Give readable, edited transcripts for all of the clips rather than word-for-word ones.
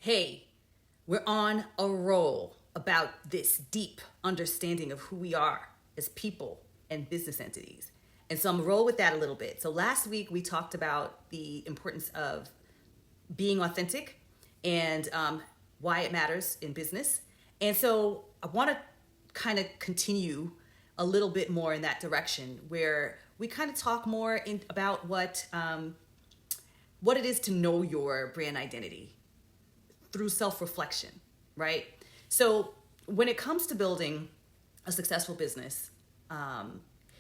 Hey, we're on a roll about this deep understanding of who we are as people and business entities. And so I'm gonna roll with that a little bit. So last week we talked about the importance of being authentic and why it matters in business. And so I want to kind of continue a little bit more in that direction, where we kind of talk more about what it is to know your brand identity through self-reflection, right? So when it comes to building a successful business,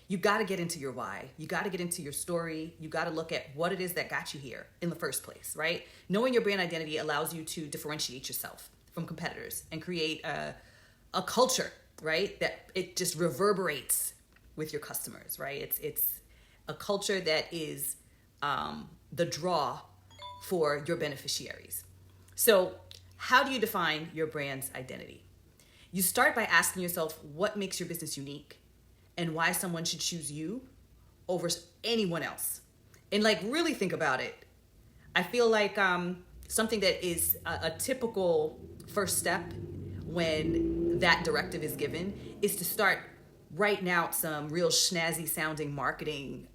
you got to get into your why. You got to get into your story. You got to look at what it is that got you here in the first place, right? Knowing your brand identity allows you to differentiate yourself from competitors and create a culture, right? That it just reverberates with your customers, right? It's a culture that is the draw for your beneficiaries. So how do you define your brand's identity? You start by asking yourself what makes your business unique and why someone should choose you over anyone else. And like really think about it. I feel like something that is a typical first step when that directive is given is to start writing out some real snazzy sounding marketing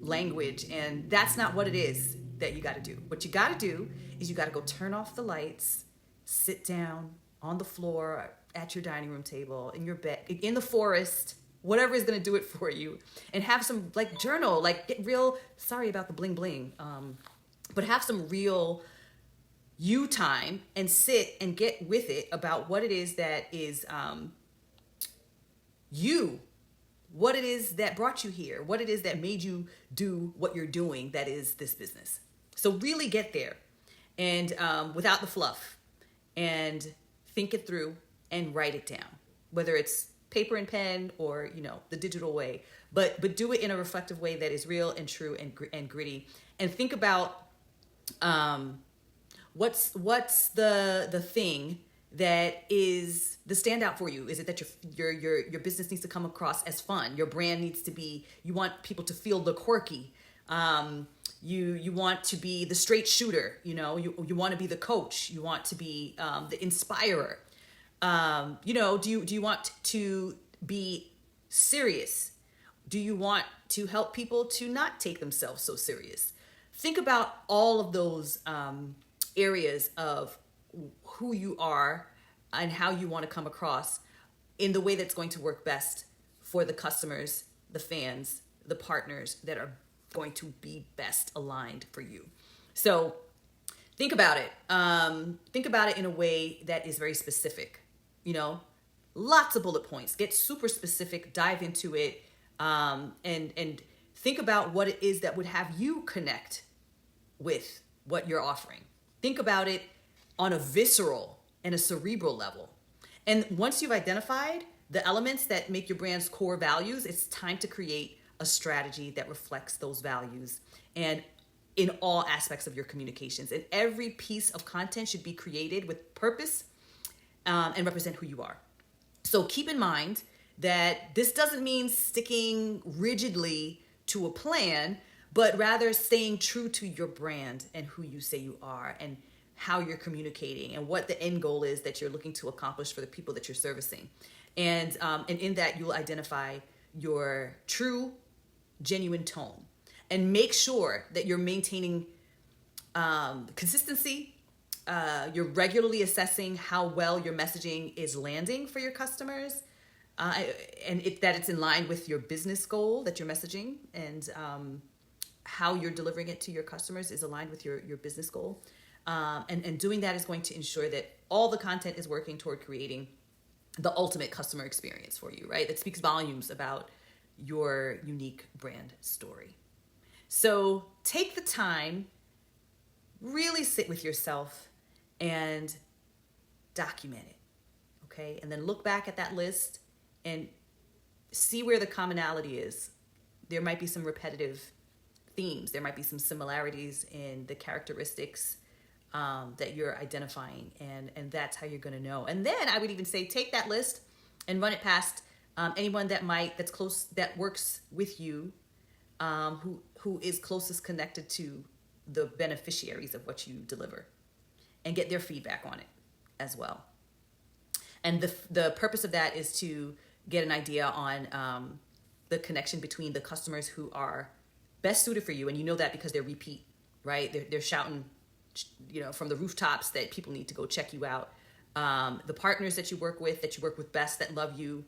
language. And that's not what it is that you got to do. What you got to do is you got to go turn off the lights, sit down on the floor at your dining room table, in your bed, in the forest, whatever is going to do it for you, and have some like journal, like get real, sorry about the bling bling, but have some real you time and sit and get with it about what it is that is you, what it is that brought you here, what it is that made you do what you're doing, that is this business. So really get there and without the fluff, and think it through and write it down, whether it's paper and pen or, the digital way, but do it in a reflective way that is real and true and gritty. And think about what's the thing that is the standout for you. Is it that your business needs to come across as fun? Your brand needs to be, you want people to feel the quirky. You want to be the straight shooter, you want to be the coach, you want to be the inspirer. Do you want to be serious? Do you want to help people to not take themselves so serious? Think about all of those areas of who you are and how you want to come across in the way that's going to work best for the customers, the fans, the partners that are going to be best aligned for you. So think about it. Think about it in a way that is very specific. Lots of bullet points. Get super specific. Dive into it, and think about what it is that would have you connect with what you're offering. Think about it on a visceral and a cerebral level. And once you've identified the elements that make your brand's core values, it's time to create a strategy that reflects those values and in all aspects of your communications. And every piece of content should be created with purpose and represent who you are. So keep in mind that this doesn't mean sticking rigidly to a plan, but rather staying true to your brand and who you say you are and how you're communicating and what the end goal is that you're looking to accomplish for the people that you're servicing. And in that, you'll identify your true, genuine tone and make sure that you're maintaining consistency. You're regularly assessing how well your messaging is landing for your customers, and that it's in line with your business goal that you're messaging, and how you're delivering it to your customers is aligned with your business goal. And doing that is going to ensure that all the content is working toward creating the ultimate customer experience for you, right? That speaks volumes about your unique brand story. So take the time, really sit with yourself and document it, okay? And then look back at that list and see where the commonality is. There might be some repetitive themes. There might be some similarities in the characteristics that you're identifying, and that's how you're going to know. And then I would even say take that list and run it past anyone that's close, that works with you, who is closest connected to the beneficiaries of what you deliver. and get their feedback on it as well. And the purpose of that is to get an idea on the connection between the customers who are best suited for you. And you know that because they're repeat, right? They're shouting, from the rooftops that people need to go check you out. The partners that you work with best, that love you.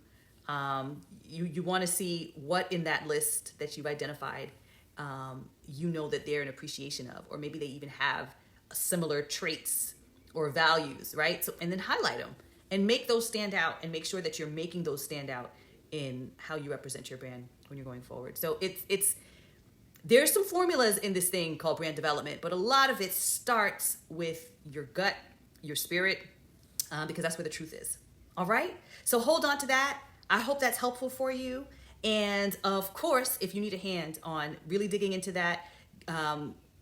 You want to see what in that list that you've identified, that they're an appreciation of, or maybe they even have similar traits or values, right? So, and then highlight them and make those stand out, and make sure that you're making those stand out in how you represent your brand when you're going forward. So there's some formulas in this thing called brand development, but a lot of it starts with your gut, your spirit, because that's where the truth is. All right? So hold on to that. I hope that's helpful for you. And of course, if you need a hand on really digging into that,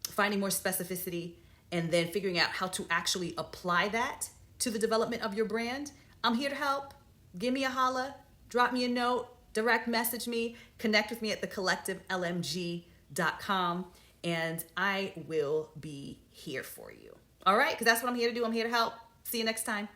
finding more specificity, and then figuring out how to actually apply that to the development of your brand, I'm here to help. Give me a holla, drop me a note, direct message me, connect with me at thecollectivelmg.com, and I will be here for you. All right? Because that's what I'm here to do. I'm here to help. See you next time.